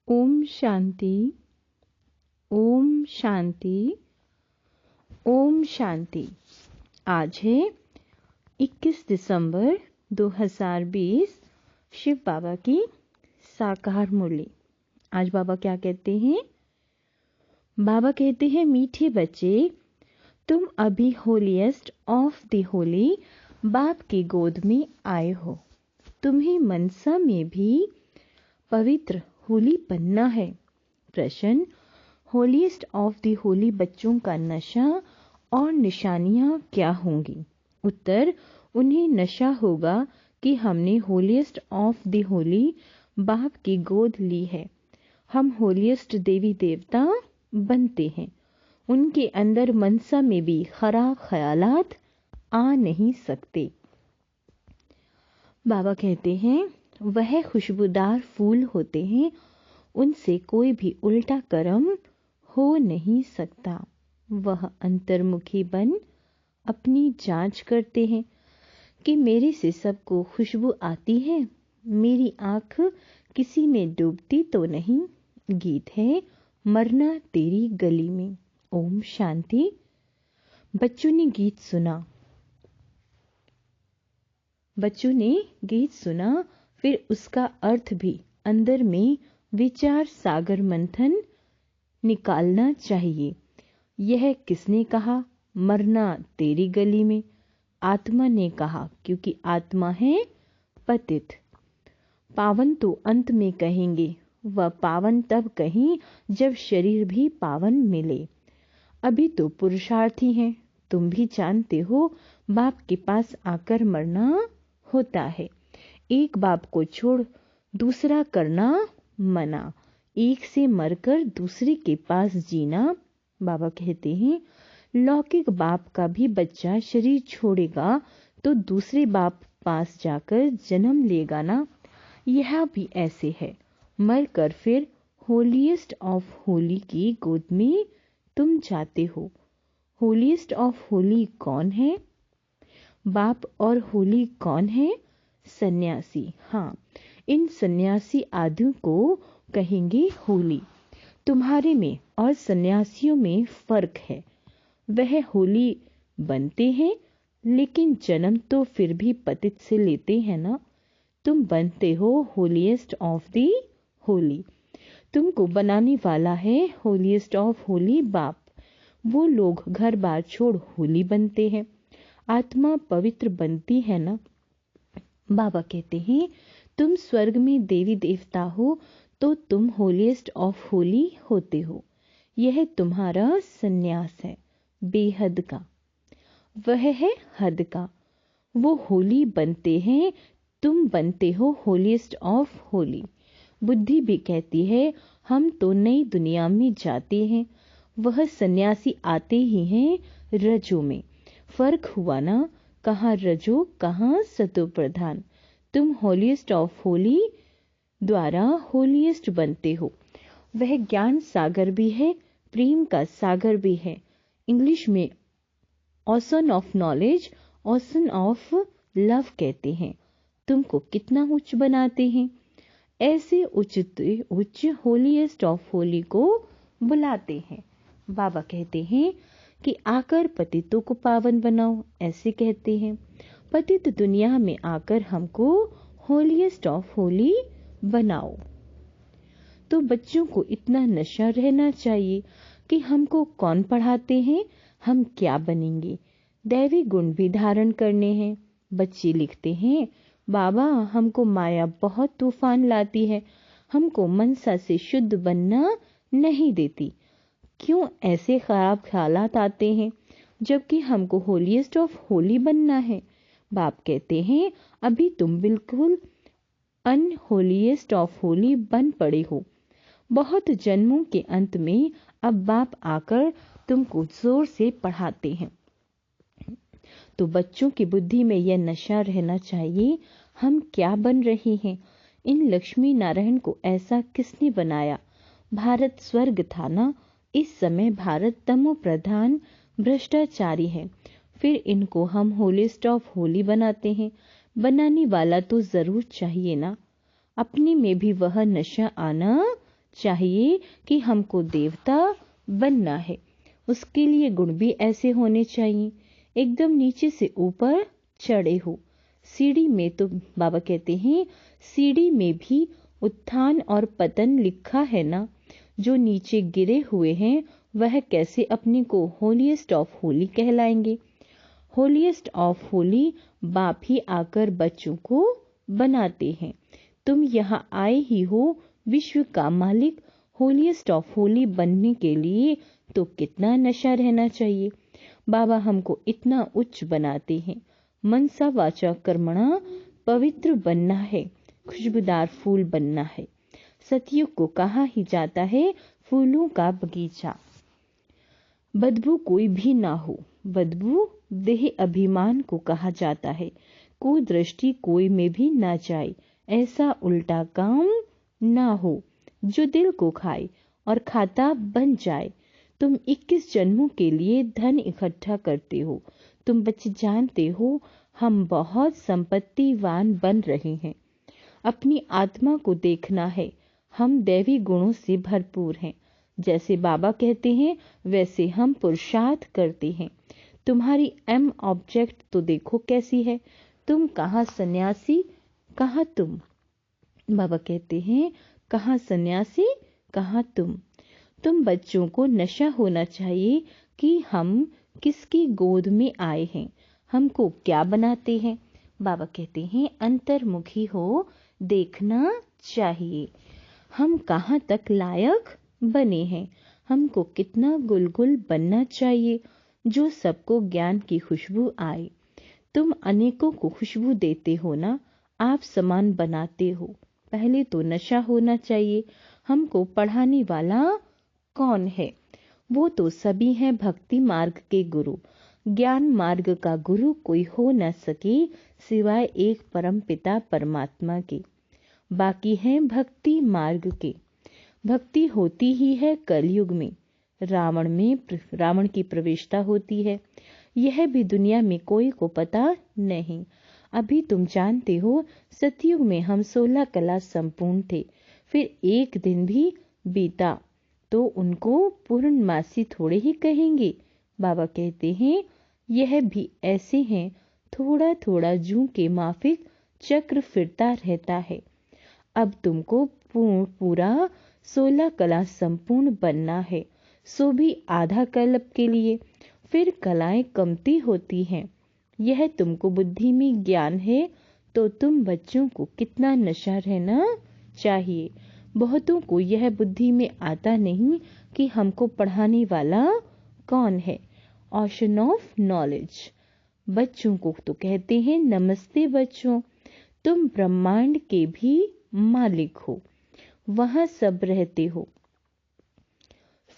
ओम शांति, ओम शांति, ओम शांति। आज है 21 दिसंबर 2020, शिव बाबा की साकार मुरली। आज बाबा क्या कहते हैं? बाबा कहते हैं, मीठे बच्चे, तुम अभी होलीएस्ट ऑफ द होली बाप की गोद में आए हो। तुम्हें मनसा में भी पवित्र होली बनना है। प्रश्न, होलीएस्ट ऑफ द होली बच्चों का नशा और निशानियां क्या होंगी? उत्तर, उन्हें नशा होगा कि हमने होलीएस्ट ऑफ द होली बाप की गोद ली है। हम होलीएस्ट देवी देवता बनते हैं। उनके अंदर मनसा में भी खराब ख्यालात आ नहीं सकते। बाबा कहते हैं, वह खुशबूदार फूल होते हैं, उनसे कोई भी उल्टा कर्म हो नहीं सकता। वह अंतर्मुखी बन अपनी जांच करते हैं कि मेरे से सबको खुशबू आती है, मेरी आंख किसी में डूबती तो नहीं। गीत है, मरना तेरी गली में। ओम शांति। बच्चों ने गीत सुना, फिर उसका अर्थ भी अंदर में विचार सागर मंथन निकालना चाहिए। यह किसने कहा? मरना तेरी गली में। आत्मा ने कहा, क्योंकि आत्मा है पतित। पावन तो अंत में कहेंगे, वह पावन तब कहीं जब शरीर भी पावन मिले। अभी तो पुरुषार्थी हैं। तुम भी जानते हो, बाप के पास आकर मरना होता है। एक बाप को छोड़ दूसरा करना मना, एक से मरकर दूसरे के पास जीना। बाबा कहते हैं, लौकिक बाप का भी बच्चा शरीर छोड़ेगा तो दूसरे बाप पास जाकर जन्म लेगा ना। यह भी ऐसे है। मरकर फिर होलीएस्ट ऑफ होली की गोद में तुम जाते हो। होलीएस्ट ऑफ होली कौन है? बाप। और होली कौन है? सन्यासी। हाँ, इन सन्यासी आदियों को कहेंगे होली। तुम्हारे में और सन्यासियों में फर्क है। वह होली बनते हैं, लेकिन जन्म तो फिर भी पतित से लेते हैं ना। तुम बनते हो होलीएस्ट ऑफ दी होली। तुमको बनाने वाला है होलीएस्ट ऑफ होली बाप। वो लोग घर बार छोड़ होली बनते हैं। आत्मा पवित्र बनती है ना। बाबा कहते हैं, तुम स्वर्ग में देवी देवता हो तो तुम होलीएस्ट ऑफ होली होते हो। यह तुम्हारा सन्यास है, बेहद का। वह है हद का। वो होली बनते हैं, तुम बनते हो होलीएस्ट ऑफ होली। बुद्धि भी कहती है, हम तो नई दुनिया में जाते हैं। वह सन्यासी आते ही हैं रजो में। फर्क हुआ ना, कहाँ रजो कहाँ सतो प्रधान। तुम होलीएस्ट ऑफ होली द्वारा होलीएस्ट बनते हो। वह ज्ञान सागर भी है, प्रेम का सागर भी है। इंग्लिश में ocean of knowledge, ocean of love कहते हैं। तुमको कितना उच्च बनाते हैं। ऐसे उच्च होलीएस्ट ऑफ होली को बुलाते हैं। बाबा कहते हैं कि आकर पतितों को पावन बनाओ, ऐसे कहते हैं। पतित दुनिया में आकर हमको होलीएस्ट ऑफ होली बनाओ। तो बच्चों को इतना नशा रहना चाहिए कि हमको कौन पढ़ाते हैं, हम क्या बनेंगे। दैवी गुण भी धारण करने हैं। बच्चे लिखते हैं, बाबा हमको माया बहुत तूफान लाती है, हमको मनसा से शुद्ध बनना नहीं देती। क्यों ऐसे खराब ख्यालात आते हैं, जबकि हमको होलीएस्ट ऑफ होली बनना है। बाप कहते हैं, अभी तुम बिल्कुल अनहोलीएस्ट ऑफ होली बन पड़े हो। बहुत जन्मों के अंत में अब बाप आकर तुमको जोर से पढ़ाते हैं। तो बच्चों की बुद्धि में यह नशा रहना चाहिए, हम क्या बन रहे हैं। इन लक्ष्मी नारायण को ऐसा किसने बनाया? भारत स्वर्ग था ना। इस समय भारत तमो प्रधान भ्रष्टाचारी है। फिर इनको हम होलीएस्ट ऑफ होली बनाते हैं। बनाने वाला तो जरूर चाहिए ना। अपने में भी वह नशा आना चाहिए कि हमको देवता बनना है, उसके लिए गुण भी ऐसे होने चाहिए, एकदम नीचे से ऊपर चढ़े हो। सीढ़ी में तो बाबा कहते हैं सीढ़ी में भी उत्थान और पतन लिखा है ना। जो नीचे गिरे हुए हैं वह कैसे अपने को होलीएस्ट ऑफ होली कहलाएंगे। होलीएस्ट ऑफ होली बाप ही आकर बच्चों को बनाते हैं। तुम यहाँ आए ही हो विश्व का मालिक होलीएस्ट ऑफ होली बनने के लिए, तो कितना नशा रहना चाहिए। बाबा हमको इतना उच्च बनाते हैं। मनसा वाचा कर्मणा पवित्र बनना है, खुशबूदार फूल बनना है। सतयुग को कहा ही जाता है फूलों का बगीचा। बदबू कोई भी ना हो, बदबू देह अभिमान को कहा जाता है। कुदृष्टि कोई में भी ना जाए, ऐसा उल्टा काम ना हो जो दिल को खाए और खाता बन जाए। तुम 21 जन्मों के लिए धन इकट्ठा करते हो। तुम बच्चे जानते हो हम बहुत संपत्तिवान बन रहे हैं। अपनी आत्मा को देखना है, हम दैवी गुणों से भरपूर हैं। जैसे बाबा कहते हैं वैसे हम पुरुषार्थ करते हैं। तुम्हारी एम ऑब्जेक्ट तो देखो कैसी है। तुम कहाँ सन्यासी, कहाँ तुम। बाबा कहते हैं कहाँ सन्यासी, कहाँ तुम बच्चों को नशा होना चाहिए कि हम किसकी गोद में आए हैं, हमको क्या बनाते हैं। बाबा कहते हैं अंतर्मुखी हो देखना चाहिए, हम कहाँ तक लायक बने हैं, हमको कितना गुलगुल बनना चाहिए जो सबको ज्ञान की खुशबू आए। तुम अनेकों को खुशबू देते हो ना, आप समान बनाते हो। पहले तो नशा होना चाहिए। हमको पढ़ाने वाला कौन है? वो तो सभी हैं भक्ति मार्ग के गुरु। ज्ञान मार्ग का गुरु कोई हो न सके सिवाय एक परम पिता परमात्मा के। बाकी हैं भक्ति मार्ग के। भक्ति होती ही है कलयुग में। रावण की प्रवेशता होती है, यह भी दुनिया में कोई को पता नहीं। अभी तुम जानते हो सतयुग में हम 16 कला संपूर्ण थे, फिर एक दिन भी बीता तो उनको पूर्णमासी थोड़े ही कहेंगे। बाबा कहते हैं यह भी ऐसे हैं, थोड़ा थोड़ा जूं के माफिक चक्र फिरता रहता है। अब तुमको पूरा 16 कला संपूर्ण बनना है, सो भी आधा कल्प के लिए। फिर कलाएं कमती होती हैं। यह तुमको बुद्धि में ज्ञान है तो तुम बच्चों को कितना नशा रहना चाहिए। बहुतों को यह बुद्धि में आता नहीं कि हमको पढ़ाने वाला कौन है। Ocean of knowledge. बच्चों को तो कहते हैं नमस्ते बच्चों, तुम ब्रह्मांड के भी मालिक हो, वहां सब रहते हो।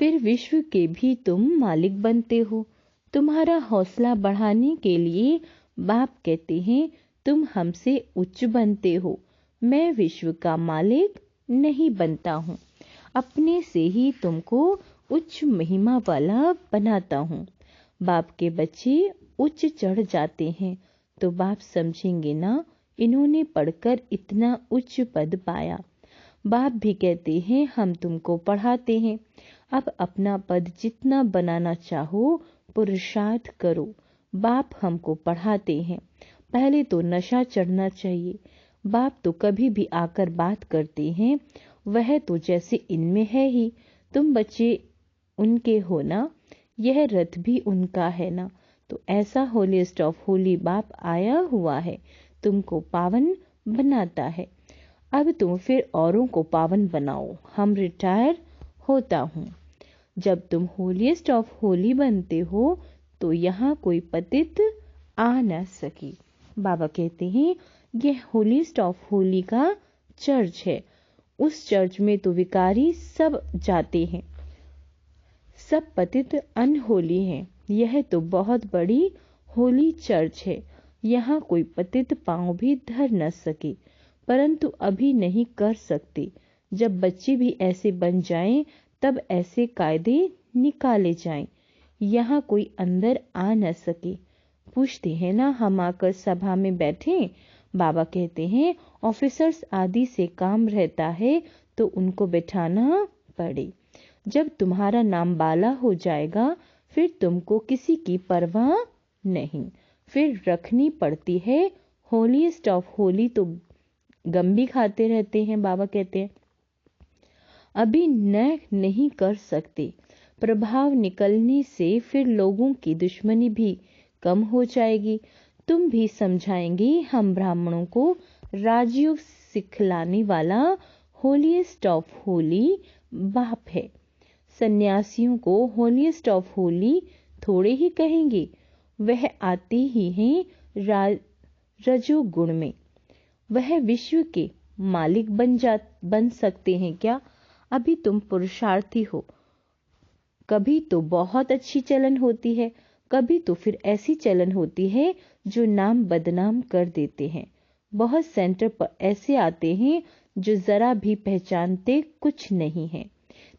फिर विश्व के भी तुम मालिक बनते हो। तुम्हारा हौसला बढ़ाने के लिए बाप कहते हैं तुम हमसे उच्च बनते हो। मैं विश्व का मालिक नहीं बनता हूँ, अपने से ही तुमको उच्च महिमा वाला बनाता हूँ। बाप के बच्चे उच्च चढ़ जाते हैं तो बाप समझेंगे ना इन्होंने पढ़कर इतना उच्च पद पाया। बाप भी कहते हैं हम तुमको पढ़ाते हैं, अब अपना पद जितना बनाना चाहो पुरुषार्थ करो। बाप हमको पढ़ाते हैं। पहले तो नशा चढ़ना चाहिए। बाप तो कभी भी आकर बात करते हैं, वह तो जैसे इनमें है ही। तुम बच्चे उनके हो ना, यह रथ भी उनका है ना। तो ऐसा होलीएस्ट ऑफ होली बाप आया हुआ है, तुमको पावन बनाता है। अब तुम फिर औरों को पावन बनाओ। हम रिटायर होता हूँ। जब तुम होलीएस्ट ऑफ होली बनते हो तो यहाँ कोई पतित आ न सके। बाबा कहते हैं यह होलीएस्ट ऑफ होली का चर्च है। उस चर्च में तो विकारी सब जाते हैं, सब पतित अनहोली हैं। यह तो बहुत बड़ी होली चर्च है, यहाँ कोई पतित पांव भी धर न सके। परंतु अभी नहीं कर सकते। जब बच्चे भी ऐसे बन जाएं तब ऐसे कायदे निकाले जाएं, यहाँ कोई अंदर आ न सके। पूछते हैं ना हम आकर सभा में बैठे, बाबा कहते हैं ऑफिसर्स आदि से काम रहता है तो उनको बैठाना पड़े। जब तुम्हारा नाम बाला हो जाएगा फिर तुमको किसी की परवाह नहीं। फिर रखनी पड़ती है होलीएस्ट ऑफ होली, तो गम भी खाते रहते हैं। बाबा कहते हैं अभी नहीं कर सकते। प्रभाव निकलने से फिर लोगों की दुश्मनी भी कम हो जाएगी। तुम भी समझाएंगे हम ब्राह्मणों को राजयोग सिखलाने वाला होलीएस्ट ऑफ होली बाप है। सन्यासियों को होलीएस्ट ऑफ होली थोड़े ही कहेंगे, वह आते ही हैं रजोगुण में। वह विश्व के मालिक बन सकते हैं क्या? अभी तुम पुरुषार्थी हो। कभी तो बहुत अच्छी चलन होती है, कभी तो फिर ऐसी चलन होती है जो नाम बदनाम कर देते हैं। बहुत सेंटर पर ऐसे आते हैं जो जरा भी पहचानते कुछ नहीं है।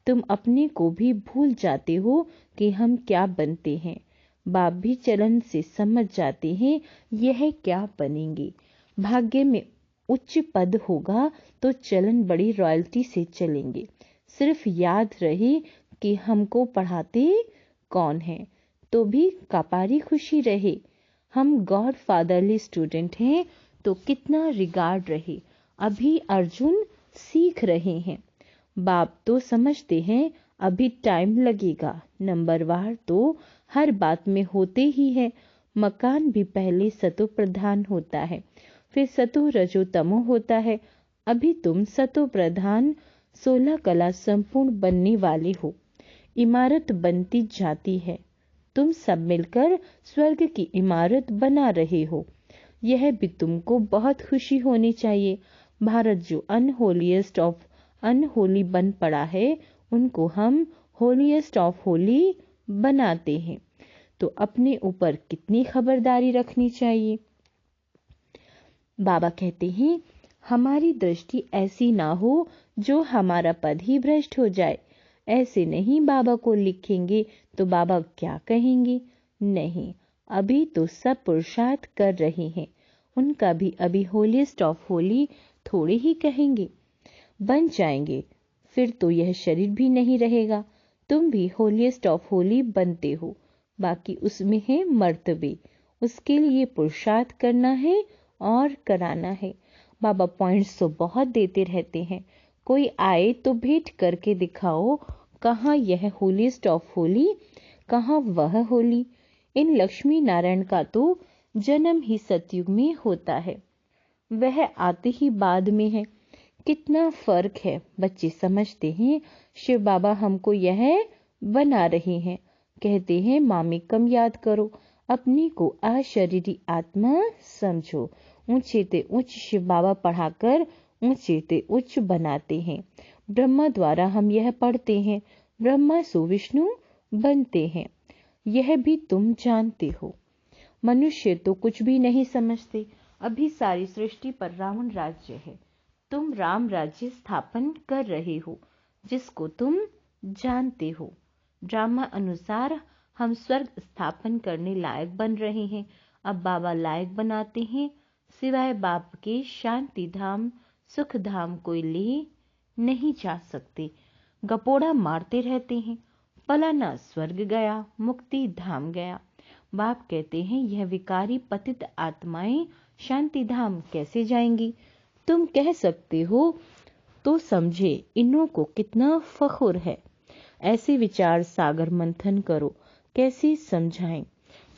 तुम अपने को भी भूल जाते हो कि हम क्या बनते हैं। बाप भी चलन से समझ जाते हैं यह क्या बनेंगे। भाग्य में उच्च पद होगा तो चलन बड़ी रॉयल्टी से चलेंगे। सिर्फ याद रहे कि हमको पढ़ाते कौन है, तो भी कापारी खुशी रहे। हम गॉड फादरली स्टूडेंट हैं तो कितना रिगार्ड रहे। अभी अर्जुन सीख रहे हैं। बाप तो समझते हैं अभी टाइम लगेगा। नंबरवार तो हर बात में होते ही है। मकान भी पहले सतो प्रधान होता है, फिर सतो रजो तमो होता है। अभी तुम सतो प्रधान 16 कला संपूर्ण बनने वाले हो। इमारत बनती जाती है। तुम सब मिलकर स्वर्ग की इमारत बना रहे हो। यह भी तुमको बहुत खुशी होनी चाहिए। भारत जो अनहोलीएस्ट ऑफ अनहोली बन पड़ा है, उनको हम होलीएस्ट ऑफ होली बनाते हैं। तो अपने ऊपर कितनी खबरदारी रखनी चाहिए। बाबा कहते हैं हमारी दृष्टि ऐसी ना हो जो हमारा पद ही भ्रष्ट हो जाए। ऐसे नहीं बाबा को लिखेंगे तो बाबा क्या कहेंगे। नहीं, अभी तो सब पुरुषार्थ कर रहे हैं। उनका भी अभी होलीएस्ट ऑफ होली थोड़े ही कहेंगे। बन जाएंगे फिर तो यह शरीर भी नहीं रहेगा। तुम भी होलीएस्ट ऑफ होली बनते हो। बाकी उसमें है मर्तबे, उसके लिए पुरुषार्थ करना है और कराना है। बाबा पॉइंट्स तो बहुत देते रहते हैं। कोई आए तो भेंट करके दिखाओ कहाँ यह होलीएस्ट ऑफ होली, कहाँ वह होली। इन लक्ष्मी नारायण का तो जन्म ही सतयुग में होता है, वह आते ही बाद में है। कितना फर्क है। बच्चे समझते हैं शिव बाबा हमको यह बना रहे हैं। कहते हैं मामी कम याद करो, अपनी को अशरीरी आत्मा समझो। ऊंचे ते उच्च शिव बाबा पढ़ाकर ऊंचे ते उच्च बनाते हैं। ब्रह्मा द्वारा हम यह पढ़ते हैं, ब्रह्मा सो विष्णु बनते हैं। यह भी तुम जानते हो। मनुष्य तो कुछ भी नहीं समझते। अभी सारी सृष्टि पर रावण राज्य है। तुम राम राज्य स्थापन कर रहे हो, जिसको तुम जानते हो। ड्रामा अनुसार हम स्वर्ग स्थापन करने लायक बन रहे हैं। अब बाबा लायक बनाते हैं। सिवाय बाप के शांति धाम सुख धाम कोई ले नहीं जा सकते। गपोड़ा मारते रहते हैं, फलाना स्वर्ग गया, मुक्ति धाम गया। बाप कहते हैं यह विकारी पतित आत्माएं शांति धाम कैसे जाएंगी। तुम कह सकते हो तो समझे इन्हों को कितना फखुर है। ऐसे विचार सागर मंथन करो, कैसे समझाएं।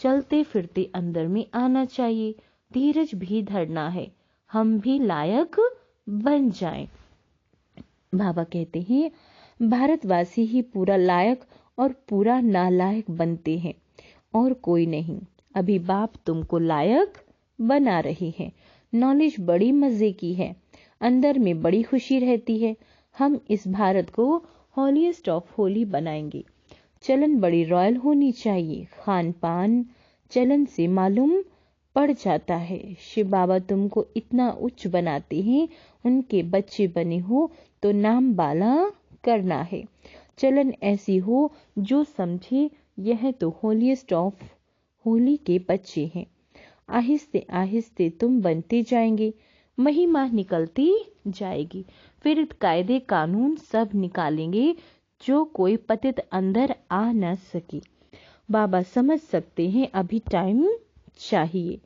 चलते फिरते अंदर में आना चाहिए, धीरज भी धरना है, हम भी लायक बन जाएं। बाबा कहते हैं भारतवासी ही पूरा लायक और पूरा नालायक बनते हैं और कोई नहीं। अभी बाप तुमको लायक बना रहे हैं। नॉलेज बड़ी मजे की है, अंदर में बड़ी खुशी रहती है। हम इस भारत को होलीएस्ट ऑफ होली बनाएंगे। चलन बड़ी रॉयल होनी चाहिए। खान पान चलन से मालूम पड़ जाता है। शिव बाबा तुमको इतना उच्च बनाते हैं, उनके बच्चे बने हो तो नाम बाला करना है। चलन ऐसी हो जो समझे यह तो होलीएस्ट ऑफ होली के बच्चे हैं। आहिस्ते आहिस्ते तुम बनते जाएंगे। महिमा निकलती जाएगी। फिर कायदे कानून सब निकालेंगे, जो कोई पतित अंदर आ न सके। बाबा समझ सकते हैं अभी टाइम चाहिए,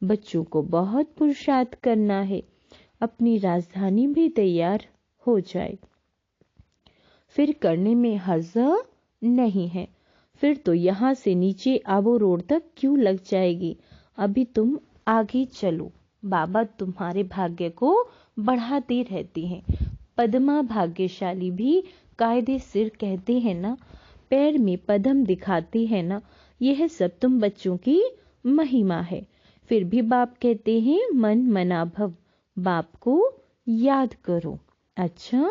बच्चों को बहुत पुरुषार्थ करना है, अपनी राजधानी भी तैयार हो जाए, फिर करने में हर्ज नहीं है। फिर तो यहाँ से नीचे आबो रोड तक क्यों लग जाएगी। अभी तुम आगे चलो, बाबा तुम्हारे भाग्य को बढ़ाते रहते हैं। पद्मा भाग्यशाली भी कायदे सिर कहते हैं ना, पैर में पद्म दिखाते हैं ना, यह सब तुम बच्चों की महिमा है। फिर भी बाप कहते हैं मन मना भव, बाप को याद करो। अच्छा,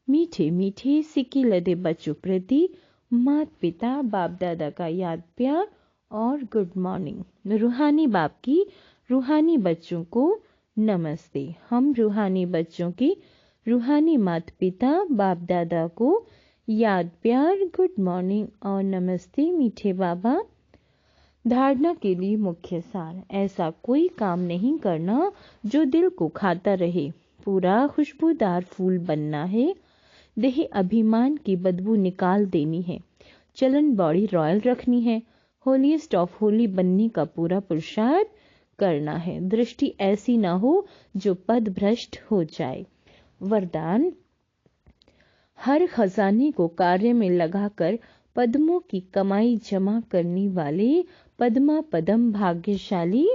मीठे मीठे सिक्के लदे बच्चों प्रति माता पिता बाप दादा का याद प्यार और गुड मॉर्निंग। रूहानी बाप की रूहानी बच्चों को नमस्ते। हम रूहानी बच्चों की रूहानी माता पिता बाप दादा को याद प्यार गुड मॉर्निंग और नमस्ते मीठे बाबा। धारणा के लिए मुख्य सार, ऐसा कोई काम नहीं करना जो दिल को खाता रहे। पूरा खुशबूदार फूल बनना है, देह अभिमान की बदबू निकाल देनी है, चलन बॉडी रॉयल रखनी है, होलीएस्ट ऑफ होली बनने का पूरा पुरुषार्थ करना है। दृष्टि ऐसी ना हो जो पद भ्रष्ट हो जाए। वरदान, हर खजाने को कार्य में लगाकर पद्मों की कमाई जमा करने वाले पद्मा पदम भाग्यशाली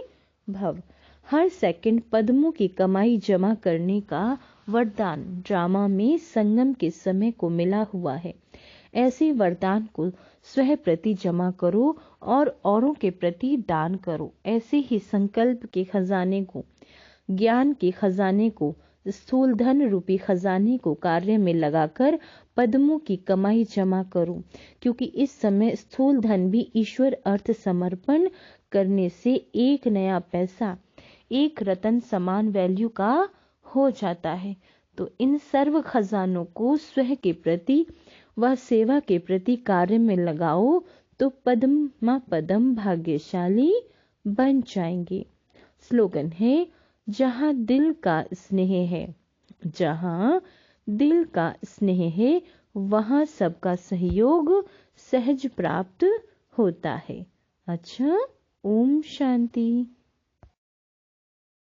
भव। हर सेकंड पद्मों की कमाई जमा करने का वरदान ड्रामा में संगम के समय को मिला हुआ है। ऐसे वरदान को स्वयं प्रति जमा करो और औरों के प्रति दान करो। ऐसे ही संकल्प के खजाने को, ज्ञान के खजाने को, स्थूल धन रूपी खजाने को कार्य में लगाकर पद्मों की कमाई जमा करो, क्योंकि इस समय स्थूल धन भी ईश्वर अर्थ समर्पण करने से एक नया पैसा एक रतन समान वैल्यू का हो जाता है। तो इन सर्व खजानों को स्वयं के प्रति व सेवा के प्रति कार्य में लगाओ तो पद्मा पदम भाग्यशाली बन जाएंगे। स्लोगन है, जहाँ दिल का स्नेह है, जहाँ दिल का स्नेह है वहाँ सबका सहयोग सहज प्राप्त होता है। अच्छा, ओम शांति।